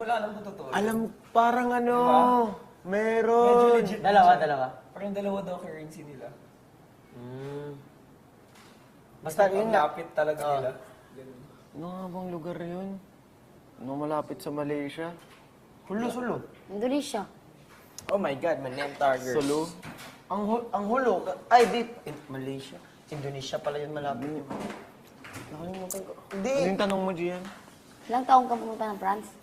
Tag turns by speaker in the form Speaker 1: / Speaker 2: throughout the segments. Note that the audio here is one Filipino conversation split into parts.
Speaker 1: Wala alam kung totoo.
Speaker 2: Alam, parang ano,
Speaker 1: Medyo
Speaker 2: meron.
Speaker 1: legit.
Speaker 3: Dalawa.
Speaker 1: Parang dalawa daw currency nila.
Speaker 2: Basta yun
Speaker 1: Ang
Speaker 2: nga.
Speaker 1: lapit talaga nila. Ganun.
Speaker 2: Ano nga bang lugar yun? Ano malapit sa Malaysia? Hulo.
Speaker 4: Indonesia.
Speaker 3: Oh my God, Manem Tigers.
Speaker 2: Sulu?
Speaker 3: Ang hulo, ay di, Malaysia. Indonesia pala yun malapit yun. Nakalimutan ko. Hindi.
Speaker 2: Ano yung tanong mo, Gian?
Speaker 4: Ilang taong ka pumunta ng France?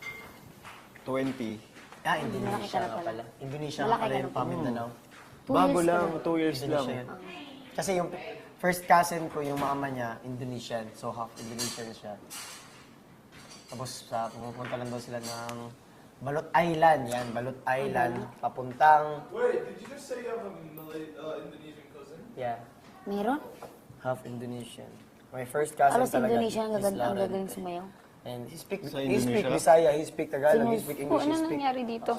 Speaker 2: 20.
Speaker 3: Indonesia
Speaker 4: Malaki ka na
Speaker 3: nga
Speaker 4: pala.
Speaker 3: pala. Indonesia
Speaker 4: Malaki
Speaker 3: nga pala
Speaker 4: ka
Speaker 3: yung
Speaker 4: na.
Speaker 3: Pamindanao.
Speaker 2: Bago
Speaker 4: years
Speaker 2: lang,
Speaker 4: ka
Speaker 2: 2 years
Speaker 3: Indonesia
Speaker 2: lang.
Speaker 3: yan. Kasi yung first cousin ko, yung mama niya, Indonesian. So half Indonesian siya. Tapos pumunta lang daw sila ng Balot Island. Yan, Balot Island. Papuntang...
Speaker 5: Wait, did you just say you have a Indonesian cousin?
Speaker 3: Yeah,
Speaker 4: Meron?
Speaker 3: half Indonesian. My first cousin
Speaker 4: Alos
Speaker 3: talaga.
Speaker 4: Indonesia ang
Speaker 3: is
Speaker 4: gagaling
Speaker 3: Laurel.
Speaker 4: sumayaw.
Speaker 3: And he speak
Speaker 2: Sa
Speaker 3: Bisaya,
Speaker 2: Indonesia?
Speaker 3: he speak Tagalog, he speak English, he
Speaker 6: Ano
Speaker 3: speak...
Speaker 6: nangyari dito?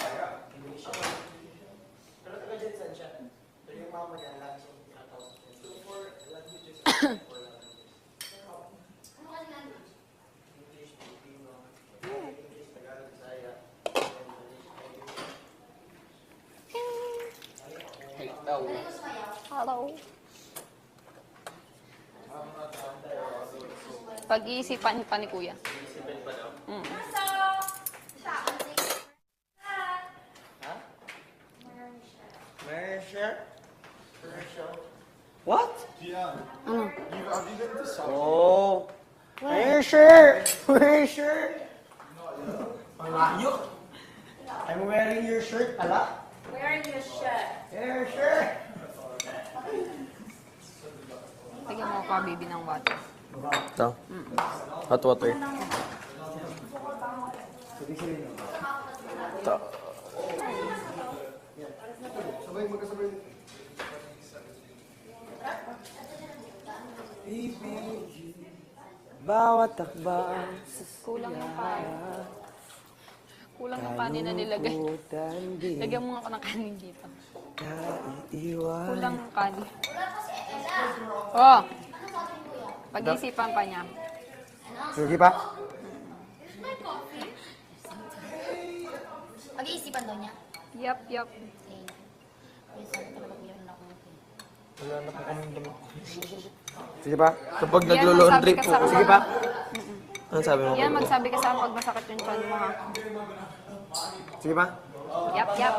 Speaker 6: Hello. Pag-iisipan pa ni Kuya.
Speaker 3: What?
Speaker 5: Gian,
Speaker 4: Ano?
Speaker 5: have you been to South?
Speaker 3: Oh! Measure! Measure! Malayo! I'm wearing your shirt pala.
Speaker 7: Wearing your shirt.
Speaker 3: Your shirt!
Speaker 6: Tignan mo pa, baby, ng water.
Speaker 3: Ito. Hot water. Ito. Bawat takba
Speaker 6: Kulang ng kanin. Kulang ng kanin na nilagay. Lagyan mo nga ako ng kanin dito. Kulang ng kanin. Oh! Pag-iisipan pa niya.
Speaker 3: Sige pa?
Speaker 4: Pag-iisipan daw niya.
Speaker 6: Yup.
Speaker 3: Wala na po kami damo. Sige pa? Kapag
Speaker 6: Yan,
Speaker 3: naglo-laundry
Speaker 6: magsabi ka
Speaker 3: po.
Speaker 6: sa
Speaker 3: Sige pa? Ano sabi mo?
Speaker 6: Yan, magsabi ka sa akin pag masakit yung chan mo, ha?
Speaker 3: Sige pa?
Speaker 6: Yup.
Speaker 3: Yap, yap.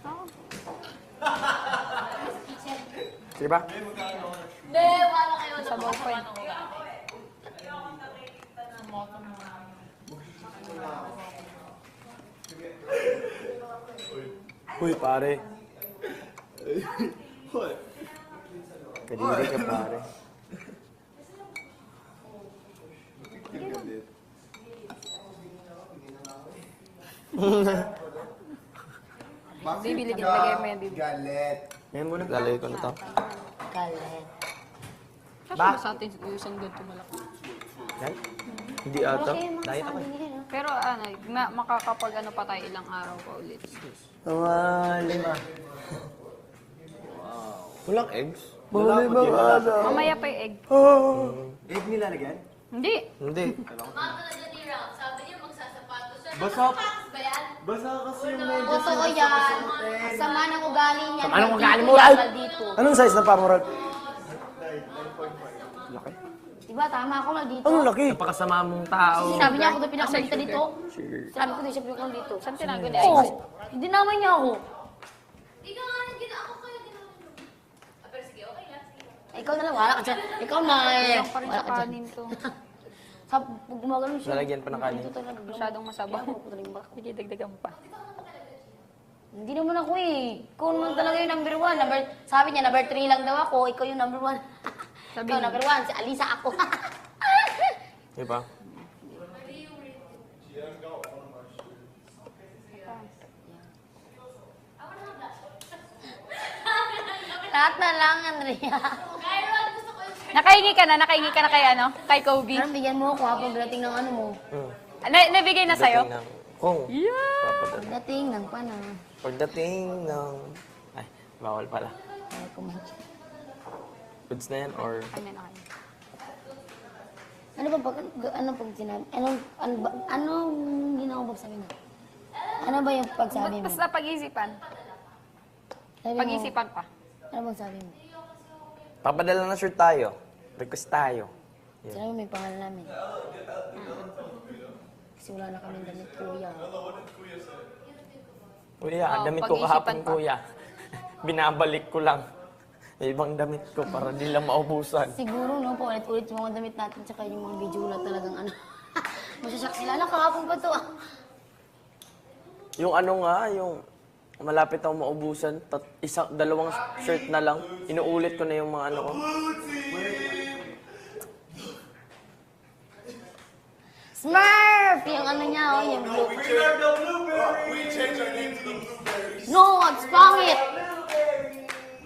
Speaker 6: Oh.
Speaker 3: Sige pa?
Speaker 7: Hindi, wala kayo.
Speaker 6: Sa ballpen.
Speaker 3: Uy, pare. Kadiri ka, pare.
Speaker 6: Bibili kita, lagay mo yan, baby.
Speaker 5: Galit.
Speaker 3: Ngayon muna. Lalagay ko na to.
Speaker 4: Galit.
Speaker 6: Kasi ba sa atin yung ganito malaki?
Speaker 3: Yan? Hindi ata. Diet ako.
Speaker 6: Pero ano, makakapag ano pa tayo ilang araw pa ulit.
Speaker 3: Mga 5. Walang eggs?
Speaker 6: Mamaya pa yung egg.
Speaker 2: Egg nilalagyan?
Speaker 6: Hindi.
Speaker 3: Hindi.
Speaker 7: Mama talaga ni Ram. Sabi niya magsasapatos. Sir,
Speaker 2: Basa.
Speaker 7: nakapatos ba yan?
Speaker 2: Basa kasi yung medyo
Speaker 4: Totoo yan. Sama ng ugali niya.
Speaker 3: Sama ng ugali mo,
Speaker 4: Ay!
Speaker 3: ay!
Speaker 4: Dito.
Speaker 3: Anong size na pamorag?
Speaker 4: Diba, tama ako lang dito.
Speaker 3: Ang laki. Napakasama mong tao.
Speaker 4: Sinabi niya ako doon pinakamalita dito. Sinabi ko doon siya pinakamalita dito.
Speaker 6: Saan tinago ni
Speaker 4: Oo.
Speaker 6: Ice?
Speaker 4: Hindi naman niya ako.
Speaker 7: Di ka nga nang gina ako kayo. Pero sige, okay lang. Sige.
Speaker 4: Ikaw na lang, wala ka dyan. Ikaw na eh.
Speaker 6: Kulang pa rin
Speaker 4: Wala
Speaker 6: sa
Speaker 4: ka dyan.
Speaker 6: kanin to.
Speaker 4: Sa pag gumagano siya.
Speaker 3: Lalagyan pa ng kanin.
Speaker 4: Dito talaga.
Speaker 6: Masyadong masabaw.
Speaker 4: Kaya ako talagang baka.
Speaker 6: Sige, dagdagan pa.
Speaker 4: Hindi naman ako eh. Ikaw naman talaga yung number 1. Sabi niya, number 3 lang daw ako. Ikaw yung number 1.
Speaker 6: Sabi
Speaker 4: Ikaw
Speaker 6: niya.
Speaker 4: number 1. Si Alisa ako.
Speaker 3: Di ba?
Speaker 4: Lahat na lang, Andrea.
Speaker 7: Kyron, gusto ko yung shirt.
Speaker 6: Nakahingi ka na kay ano? Kay Kobe.
Speaker 4: Parang bigyan mo ako ha pagdating ng ano mo.
Speaker 6: Nabigay na sa'yo?
Speaker 3: Kung.
Speaker 6: Yeah!
Speaker 4: Pagdating ng pana.
Speaker 3: Pagdating ng... Ay, bawal pala.
Speaker 4: Ay, kumain.
Speaker 3: Goods na yan or...
Speaker 6: Ano na kayo?
Speaker 4: Ano ba pag sinabi? Anong ginawa magsabi mo. Ano ba yung pagsabi mo?
Speaker 6: Basta pag-isipan.
Speaker 4: Sabi mo,
Speaker 6: Pag-isipan pa.
Speaker 4: ano bang sabi mo?
Speaker 2: Papadala na shirt tayo. Request tayo.
Speaker 4: Sabi mo may pangalan namin. Kasi wala na kami damit, kuya.
Speaker 2: Kuya, damit ko
Speaker 6: pag-isipan
Speaker 2: kahapon,
Speaker 6: pa.
Speaker 2: kuya. Binabalik ko lang. May ibang damit ko para di lang maubusan.
Speaker 4: Siguro, no, paulit-ulit yung mga damit natin, tsaka yung mga video na talagang ano. Masasyak sila. Ala, kahapon pa to ah.
Speaker 2: Yung ano nga, yung malapit ako maubusan, dalawang shirt na lang. Inuulit ko na yung mga ano ko.
Speaker 4: Smurf! Yung ano niya, oh, yung blue.
Speaker 5: We changed our name to the Blueberries.
Speaker 4: No, it's pangit.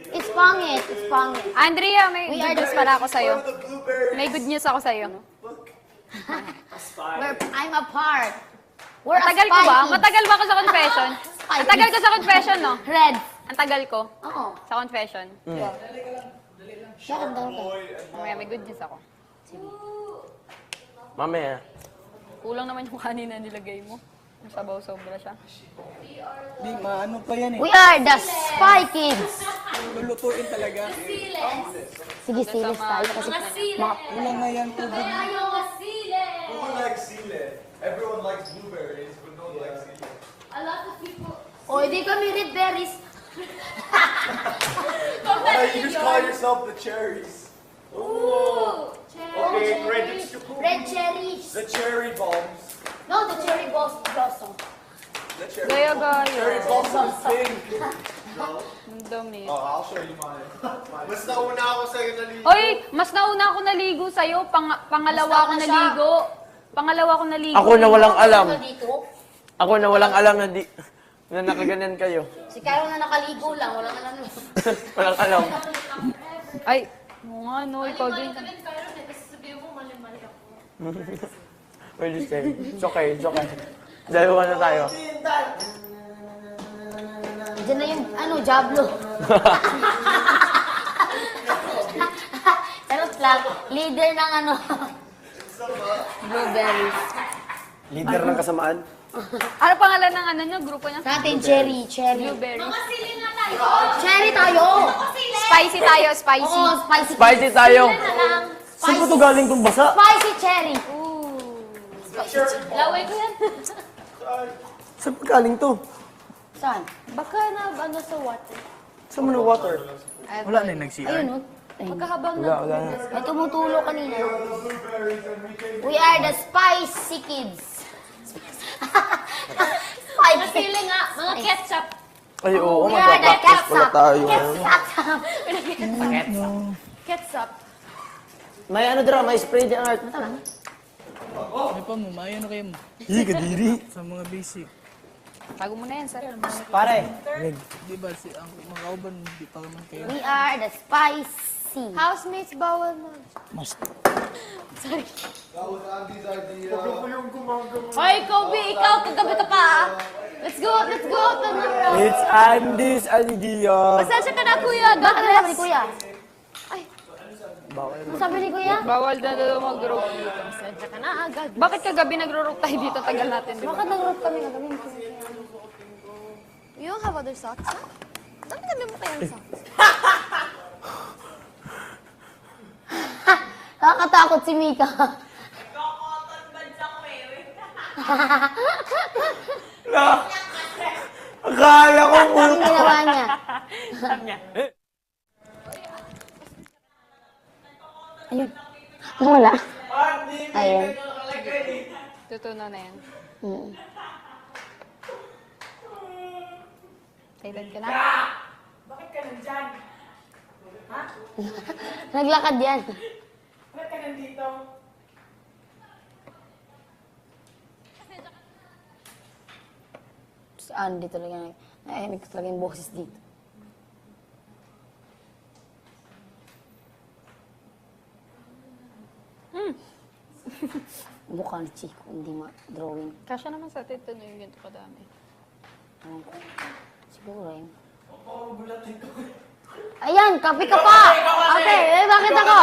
Speaker 4: It's pangit. It's pangit.
Speaker 6: Andrea, may
Speaker 4: We
Speaker 6: good
Speaker 4: are
Speaker 6: news
Speaker 4: the-
Speaker 6: pala ako sa'yo.
Speaker 5: The Blueberries.
Speaker 6: May good news ako sa'yo.
Speaker 4: I'm apart. We're
Speaker 6: Matagal
Speaker 4: a
Speaker 6: ko
Speaker 4: spy
Speaker 6: ba?
Speaker 4: kids.
Speaker 6: Matagal ba ako sa confession?
Speaker 4: Spy
Speaker 6: Matagal
Speaker 4: kids.
Speaker 6: ko sa confession, no?
Speaker 4: Red.
Speaker 6: Ang tagal ko
Speaker 4: Oo.
Speaker 6: sa confession.
Speaker 4: Siya, ang dami ka.
Speaker 6: Mamaya may good news ako.
Speaker 2: Mamaya.
Speaker 6: Kulang naman yung kanina nilagay mo. Yung sabaw sobra siya.
Speaker 1: Di, maano pa yan eh.
Speaker 4: We are the Spy Kids.
Speaker 1: Lulutuin talaga.
Speaker 4: Sige, serious tayo kasi mga
Speaker 1: Kulang na yan, tubig.
Speaker 7: Tayo masile!
Speaker 5: Who likes Sile? Everyone likes blueberries, but no one likes Sile.
Speaker 7: A lot of people...
Speaker 4: O, hindi kami red berries.
Speaker 5: You just call yourself the cherries.
Speaker 7: Ooh!
Speaker 5: Okay, credits to who?
Speaker 4: Red cherries.
Speaker 5: The cherry bombs.
Speaker 4: No, the cherry blossom.
Speaker 5: The cherry
Speaker 6: Gaya-gaya.
Speaker 5: Cherry blossom is pink.
Speaker 6: Ang dami.
Speaker 5: Oh, I'll show you mine. Mas nauna ako sa'yo naligo.
Speaker 6: Hoy! Mas nauna ako naligo sa'yo. Pangalawa ako
Speaker 4: Mas nauna siya.
Speaker 6: naligo. Pangalawa ako naligo.
Speaker 2: Ako na walang alam.
Speaker 4: Dito.
Speaker 2: Ako na walang alam na nakaganyan kayo.
Speaker 4: Si Carol na nakaligo lang, wala ka na.
Speaker 2: Walang alam.
Speaker 6: Ay, oo nga no. Ikaw din.
Speaker 7: Pero kasi sabihin mo, mali-mali ako.
Speaker 2: We're just saying. It's okay, it's okay. Dalawa na tayo.
Speaker 4: Diyan na yung, Diablo. Charot lang. Leader ng blueberries.
Speaker 3: Leader ng kasamaan.
Speaker 6: Ano pangalan ng nyo? Grupo niya?
Speaker 4: Sa atin, cherry.
Speaker 6: Blueberry.
Speaker 7: Masili na tayo!
Speaker 4: Cherry tayo!
Speaker 6: Spicy tayo, spicy.
Speaker 4: Oo, spicy.
Speaker 2: Spicy tayo.
Speaker 4: Na lang.
Speaker 3: Saan po ito galing itong basa?
Speaker 4: Spicy cherry.
Speaker 7: Laway ko yan.
Speaker 3: Saan po galing to?
Speaker 4: Saan? Baka na, sa water.
Speaker 3: Saan mo na water?
Speaker 1: Wala na yung nag-CR.
Speaker 4: Ayun, oh.
Speaker 6: Magkahabang
Speaker 3: Wala na.
Speaker 4: May tumutulo kanina. We are the Spicy Kids. Spicy.
Speaker 7: Masili nga, mga ketchup.
Speaker 2: Ay, oo,
Speaker 4: We are the
Speaker 2: magpa-practice pala
Speaker 4: ketchup.
Speaker 2: tayo.
Speaker 4: Ketchup.
Speaker 7: Ketchup.
Speaker 3: May may spray di art.
Speaker 1: May pa mo, may ano kayo mo.
Speaker 3: Hi, kadiri.
Speaker 1: Sa mga basic.
Speaker 6: Tago mo na yan, sir.
Speaker 3: Pare,
Speaker 1: Di ba, ang mga kauban, di pa naman kayo.
Speaker 4: We are the Spicy.
Speaker 6: Housemates, bawal na.
Speaker 1: Mas
Speaker 5: That was Andy's idea.
Speaker 7: Hoy, Kobe, ikaw, kagabi ka pa ah. Let's go out na.
Speaker 3: it's Andy's idea.
Speaker 7: Pasensya ka na, kuya. God
Speaker 4: Bakit sabi ni
Speaker 7: bless.
Speaker 4: Kuya? Ano sabi ni Kuya?
Speaker 6: Bawal na daw mag-group.
Speaker 7: Pasensya ka na agad.
Speaker 6: Bakit kagabi nagro-rope tayo dito? Tagal natin, di ba?
Speaker 4: Bakit nag-root kami kagabi?
Speaker 7: You don't have other socks? Dami mo kayang socks.
Speaker 4: Nakakatakot si Mika.
Speaker 3: Akala ko
Speaker 4: Ang ginawa niya. Ayun. Wala. Ayun.
Speaker 6: Tutunan na yan.
Speaker 4: Mm.
Speaker 6: Silent ka na.
Speaker 4: Naglakad yan. Si Andy talaga. Nahimik ko talaga yung boses dito. Mukha ni Chico, hindi ma-drawing.
Speaker 6: Kasya naman sa atin ito na yung ganito kadami.
Speaker 4: Ewan ko. Siguro yun. Ayan, kape ka pa! Ate, bakit ako?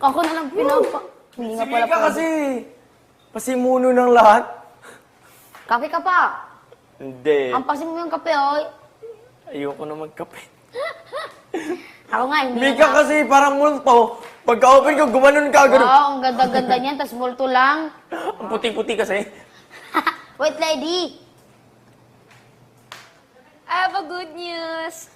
Speaker 4: Ako na lang pinapa. Hindi nga pala
Speaker 3: Ka kasi. Pasimuno ng lahat.
Speaker 4: Kape ka pa.
Speaker 2: Hindi.
Speaker 4: Ampasin mo yung kape, oy.
Speaker 2: Ayoko na magkape.
Speaker 4: Ako nga, hindi
Speaker 2: Mika
Speaker 4: na.
Speaker 2: kasi parang multo. Pagka-open ko, gumanon ka. Ganun.
Speaker 4: Wow, ang ganda-ganda niyan, tas multo lang.
Speaker 2: Ang puti-puti kasi.
Speaker 4: Wait, lady.
Speaker 6: I have a good news.